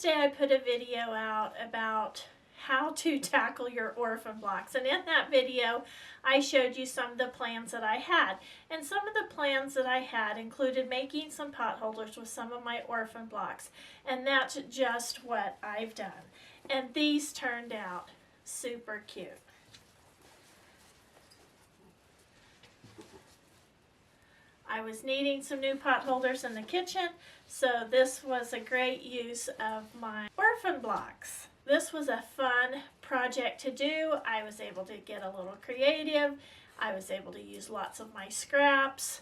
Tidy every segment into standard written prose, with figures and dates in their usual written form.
Wednesday I put a video out about how to tackle your orphan blocks, and in that video I showed you some of the plans that I had, and some of the plans that I had included making some pot holders with some of my orphan blocks, and that's just what I've done, and these turned out super cute. I was needing some new pot holders in the kitchen, so this was a great use of my orphan blocks. This was a fun project to do. I was able to get a little creative. I was able to use lots of my scraps,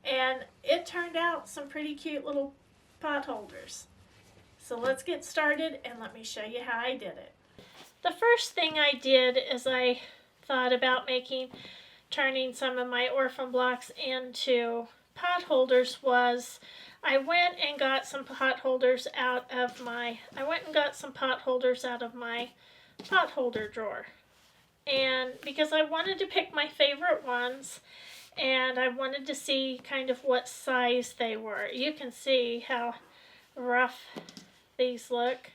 and it turned out some pretty cute little pot holders. So let's get started and let me show you how I did it. The first thing I did is I thought about turning some of my orphan blocks into pot holders was I went and got some pot holders out of my pot holder drawer. And because I wanted to pick my favorite ones, and I wanted to see kind of what size they were. You can see how rough these look.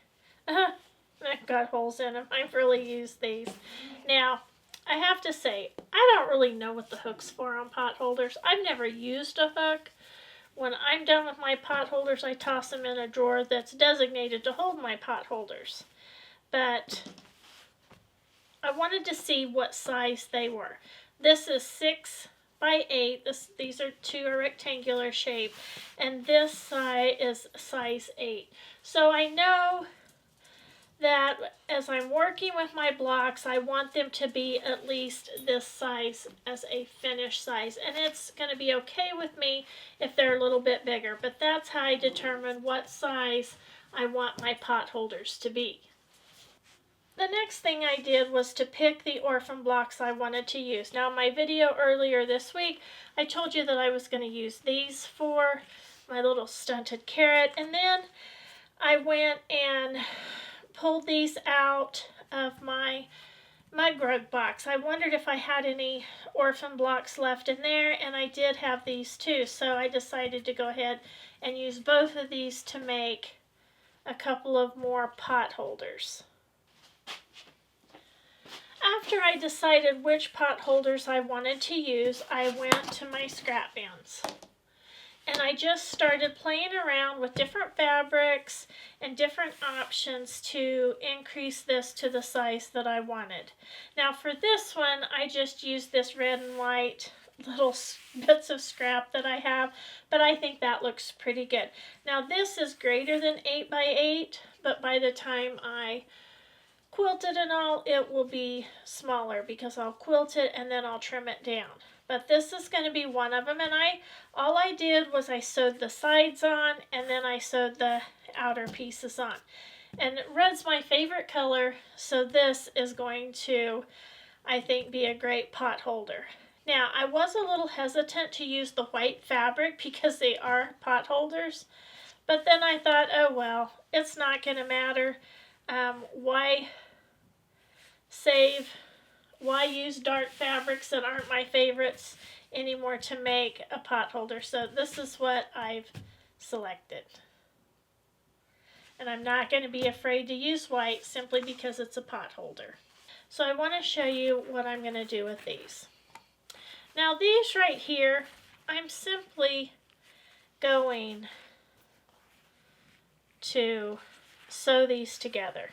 I've got holes in them. I've really used these. Now, I have to say, I don't really know what the hook's for on pot holders. I've never used a hook. When I'm done with my pot holders, I toss them in a drawer that's designated to hold my pot holders. But I wanted to see what size they were. This is 6 by 8. These are two rectangular shape, and this side is size 8. So I know that as I'm working with my blocks, I want them to be at least this size as a finished size, and it's going to be okay with me if they're a little bit bigger, but that's how I determine what size I want my pot holders to be. The next thing I did was to pick the orphan blocks I wanted to use. Now, in my video earlier this week, I told you that I was going to use these for my little stunted carrot, and then I went and pulled these out of my mug rug box. I wondered if I had any orphan blocks left in there, and I did have these too, so I decided to go ahead and use both of these to make a couple of more pot holders. After I decided which pot holders I wanted to use, I went to my scrap bins. And I just started playing around with different fabrics and different options to increase this to the size that I wanted. Now for this one, I just used this red and white little bits of scrap that I have, but I think that looks pretty good. Now this is greater than 8 by 8, but by the time I quilt it and all, it will be smaller because I'll quilt it and then I'll trim it down. But this is going to be one of them, and all I did was I sewed the sides on, and then I sewed the outer pieces on. And red's my favorite color, so this is going to, I think, be a great pot holder. Now, I was a little hesitant to use the white fabric because they are pot holders, but then I thought, oh well, it's not going to matter. Why use dark fabrics that aren't my favorites anymore to make a pot holder? So this is what I've selected. And I'm not going to be afraid to use white simply because it's a pot holder. So I want to show you what I'm going to do with these. Now these right here, I'm simply going to sew these together.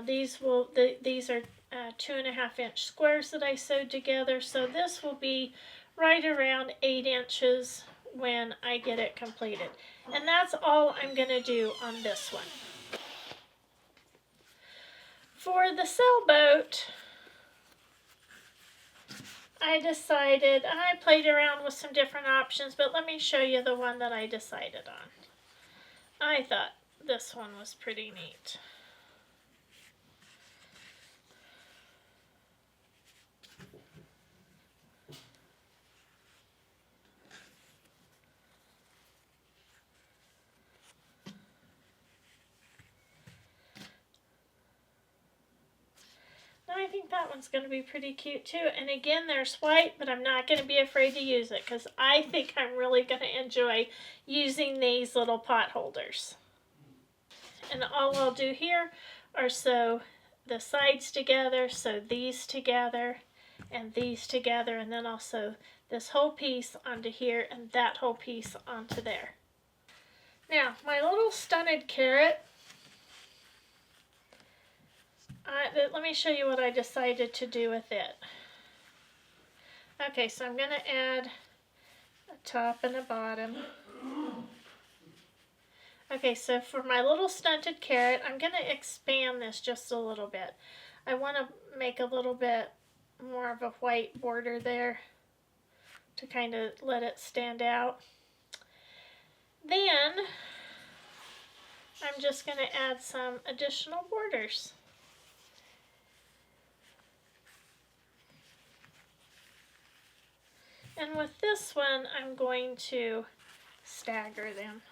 These are 2.5 inch squares that I sewed together, so this will be right around 8 inches when I get it completed. And that's all I'm going to do on this one. For the sailboat, I played around with some different options, but let me show you the one that I decided on. I thought this one was pretty neat. that one's going to be pretty cute too. And again, there's white, but I'm not going to be afraid to use it because I think I'm really going to enjoy using these little pot holders. And all I'll do here are sew the sides together, sew these together, and these together, and then I'll sew this whole piece onto here and that whole piece onto there. Now, my little stunted carrot, let me show you what I decided to do with it. Okay, so I'm going to add a top and a bottom. Okay, so for my little stunted carrot, I'm going to expand this just a little bit. I want to make a little bit more of a white border there to kind of let it stand out. Then I'm just going to add some additional borders. And with this one, I'm going to stagger them.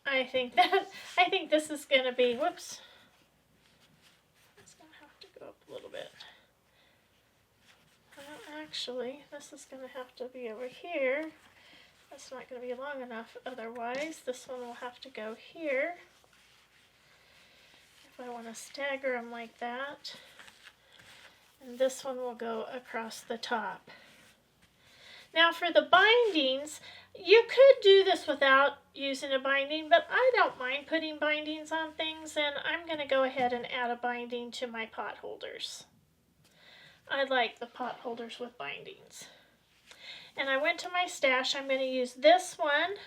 I think this is going to be, whoops. It's going to have to go up a little bit. Well, actually, this is going to have to be over here. That's not going to be long enough otherwise. This one will have to go here. If I want to stagger them like that. And this one will go across the top. Now for the bindings, you could do this without using a binding, but I don't mind putting bindings on things, and I'm going to go ahead and add a binding to my pot holders. I like the pot holders with bindings. And I went to my stash. I'm going to use this one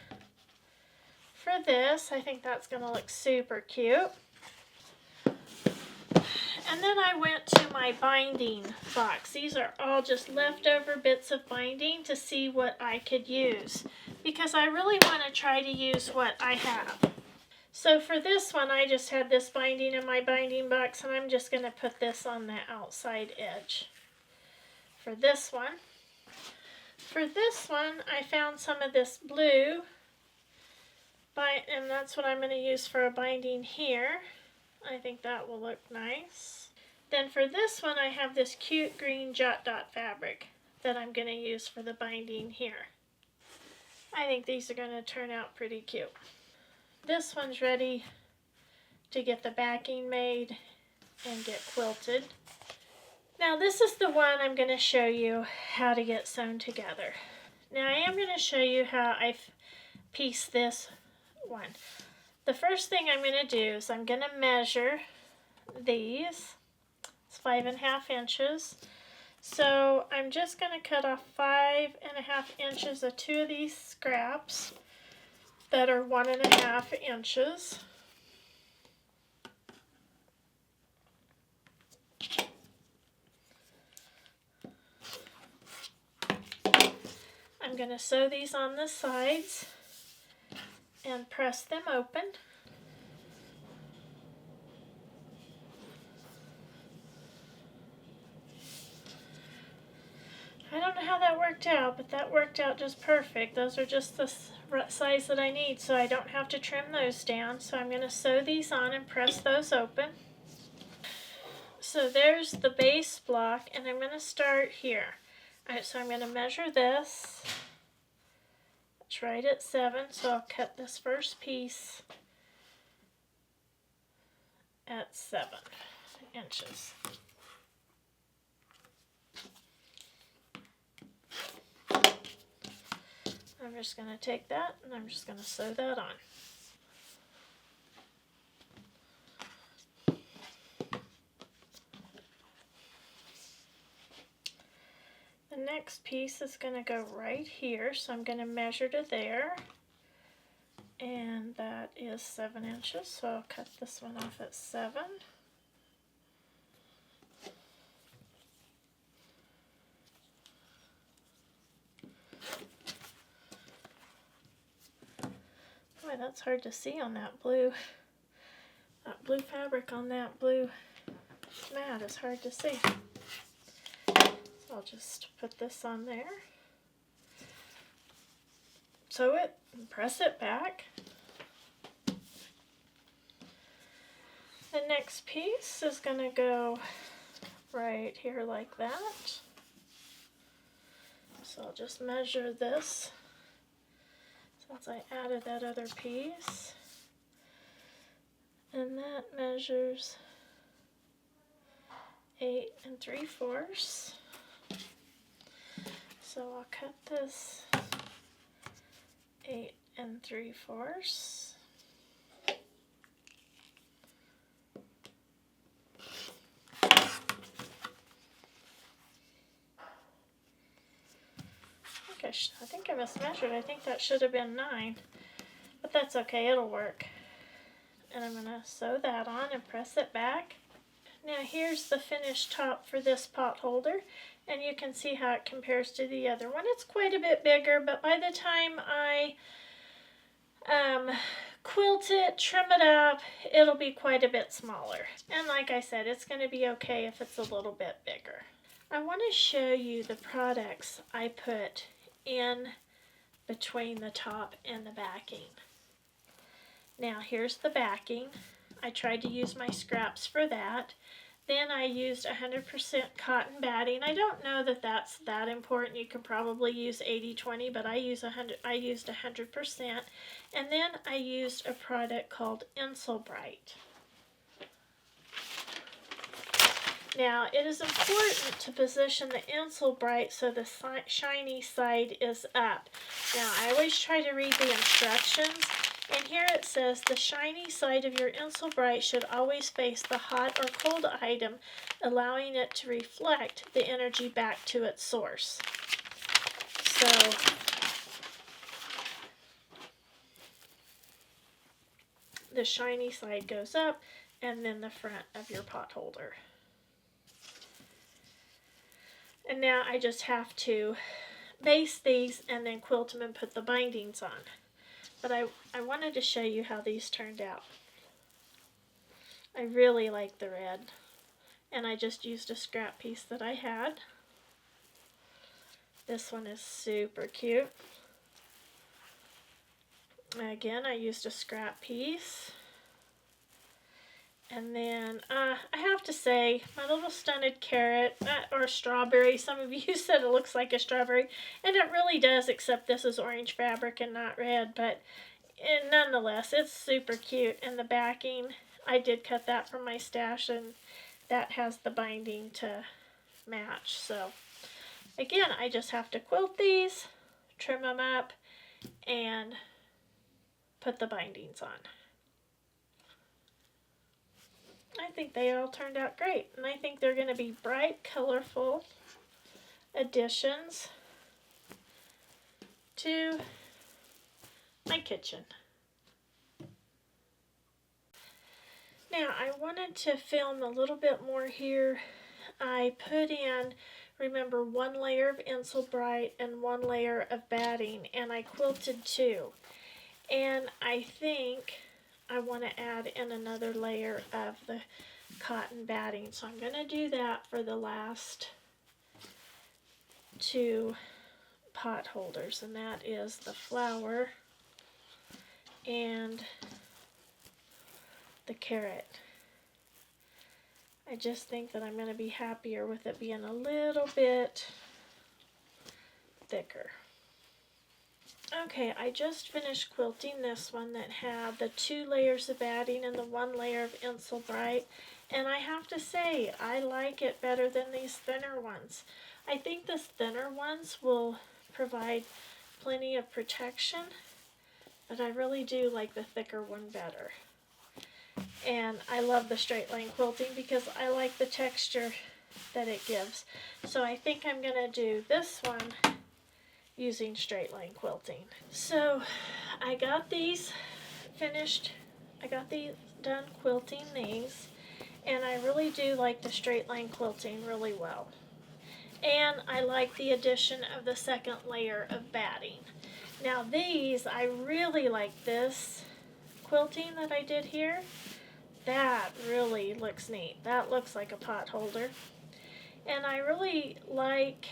for this. I think that's going to look super cute. And then I went to my binding box. These are all just leftover bits of binding to see what I could use, because I really want to try to use what I have. So for this one, I just had this binding in my binding box, and I'm just going to put this on the outside edge. For this one, I found some of this blue, and that's what I'm going to use for a binding here. I think that will look nice. Then for this one, I have this cute green jot dot fabric that I'm going to use for the binding here. I think these are going to turn out pretty cute. This one's ready to get the backing made and get quilted. Now this is the one I'm going to show you how to get sewn together. Now I am going to show you how I've pieced this one. The first thing I'm going to do is I'm going to measure these. It's 5.5 inches. So I'm just going to cut off 5.5 inches of two of these scraps that are 1.5 inches. I'm going to sew these on the sides and press them open. I don't know how that worked out, but that worked out just perfect. Those are just the size that I need, so I don't have to trim those down. So I'm going to sew these on and press those open. So there's the base block, and I'm going to start here. Alright, so I'm going to measure this. It's right at 7, so I'll cut this first piece at 7 inches. I'm just going to take that and I'm just going to sew that on. The next piece is going to go right here, so I'm going to measure to there, and that is 7 inches, so I'll cut this one off at 7. Boy, that's hard to see on that blue fabric on that blue mat is hard to see. So I'll just put this on there. Sew it and press it back. The next piece is going to go right here like that. So I'll just measure this since I added that other piece. And that measures 8 3/4. So I'll cut this 8 3/4. I think I mismeasured. I think that should have been 9, but that's okay, it'll work. And I'm going to sew that on and press it back. Now here's the finished top for this pot holder, and you can see how it compares to the other one. It's quite a bit bigger, but by the time I quilt it, trim it up, it'll be quite a bit smaller. And like I said, it's going to be okay if it's a little bit bigger. I want to show you the products I put in between the top and the backing. Now here's the backing. I tried to use my scraps for that. Then I used 100% cotton batting. I don't know that that's that important. You can probably use 80-20, but I used 100%. And then I used a product called Insulbright. Now it is important to position the Insulbright so the shiny side is up. Now I always try to read the instructions. And here it says the shiny side of your Insulbright should always face the hot or cold item, allowing it to reflect the energy back to its source. So the shiny side goes up, and then the front of your pot holder. And now I just have to base these and then quilt them and put the bindings on. But I wanted to show you how these turned out. I really like the red, and I just used a scrap piece that I had. This one is super cute. Again, I used a scrap piece. And then I have to say, my little stunted carrot, or strawberry, some of you said it looks like a strawberry, and it really does, except this is orange fabric and not red, but nonetheless, it's super cute. And the backing, I did cut that from my stash, and that has the binding to match. So again, I just have to quilt these, trim them up, and put the bindings on. I think they all turned out great, and I think they're going to be bright, colorful additions to my kitchen. Now, I wanted to film a little bit more here. I put in, remember, 1 layer of Insulbright and 1 layer of batting, and I quilted 2. And I think I want to add in another layer of the cotton batting. So I'm going to do that for the last 2 pot holders, and that is the flower and the carrot. I just think that I'm going to be happier with it being a little bit thicker. Okay, I just finished quilting this one that had the 2 layers of batting and the 1 layer of Insulbright, and I have to say, I like it better than these thinner ones. I think the thinner ones will provide plenty of protection, but I really do like the thicker one better. And I love the straight line quilting because I like the texture that it gives. So I think I'm going to do this one using straight line quilting. So I got these finished. I got these done quilting these, and I really do like the straight line quilting really well. And I like the addition of the second layer of batting. Now these, I really like this quilting that I did here. That really looks neat. That looks like a pot holder. And I really like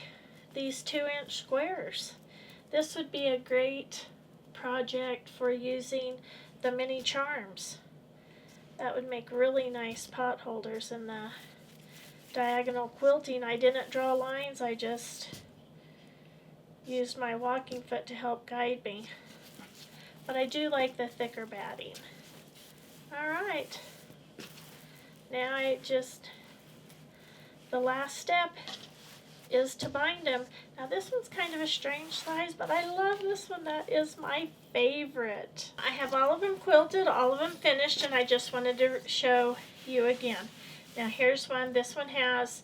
these 2-inch squares. This would be a great project for using the mini charms. That would make really nice pot holders in the diagonal quilting. I didn't draw lines, I just used my walking foot to help guide me. But I do like the thicker batting. Alright, now the last step is to bind them. Now this one's kind of a strange size, but I love this one. That is my favorite. I have all of them quilted, all of them finished, and I just wanted to show you again. Now here's one. This one has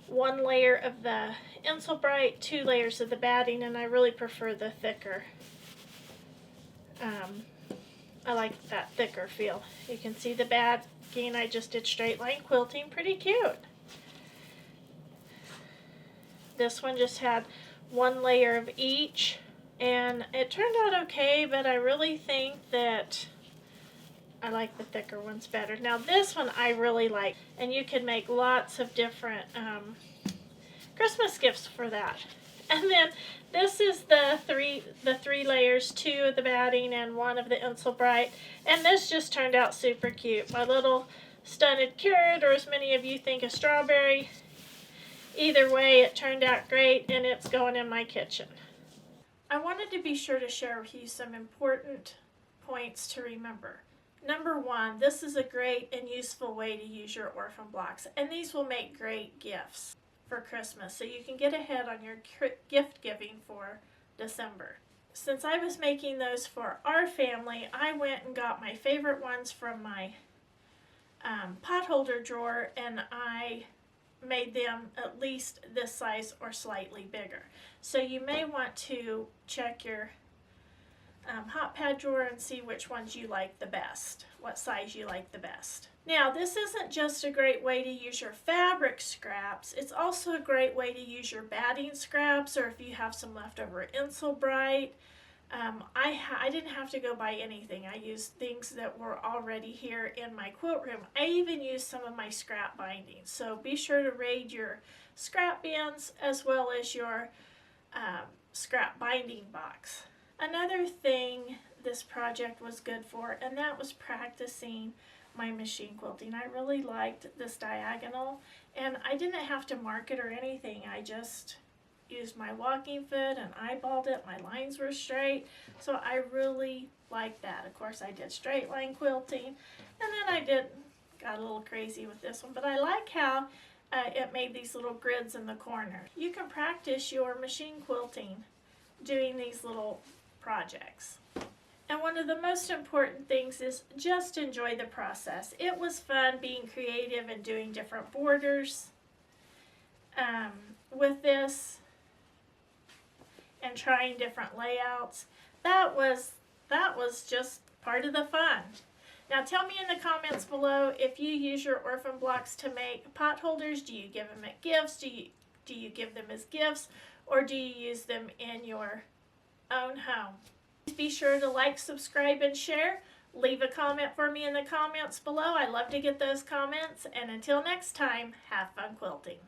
1 layer of the Insul Bright, 2 layers of the batting, and I really prefer the thicker. I like that thicker feel. You can see the backing. I just did straight line quilting. Pretty cute. This one just had 1 layer of each, and it turned out okay, but I really think that I like the thicker ones better. Now this one I really like, and you can make lots of different Christmas gifts for that. And then this is the three layers, 2 of the batting and 1 of the Insul Bright, and this just turned out super cute. My little stunted carrot, or as many of you think a strawberry. Either way, it turned out great, and it's going in my kitchen. I wanted to be sure to share with you some important points to remember. Number 1, this is a great and useful way to use your Orphan blocks, and these will make great gifts for Christmas, so you can get ahead on your gift giving for December. Since I was making those for our family, I went and got my favorite ones from my pot holder drawer, and I made them at least this size or slightly bigger. So you may want to check your hot pad drawer and see which ones you like the best, what size you like the best. Now this isn't just a great way to use your fabric scraps, it's also a great way to use your batting scraps, or if you have some leftover Insul Bright. I didn't have to go buy anything. I used things that were already here in my quilt room. I even used some of my scrap bindings. So be sure to raid your scrap bins as well as your scrap binding box. Another thing this project was good for, and that was practicing my machine quilting. I really liked this diagonal, and I didn't have to mark it or anything. I just used my walking foot and eyeballed it. My lines were straight, so I really liked that. Of course, I did straight line quilting, and then I got a little crazy with this one, but I like how it made these little grids in the corner. You can practice your machine quilting doing these little projects. And one of the most important things is just enjoy the process. It was fun being creative and doing different borders with this and trying different layouts. That was just part of the fun. Now tell me in the comments below if you use your Orphan blocks to make pot holders. Do you give them as gifts? Do you give them as gifts, or do you use them in your own home? Please be sure to like, subscribe, and share. Leave a comment for me in the comments below. I love to get those comments. And until next time, have fun quilting.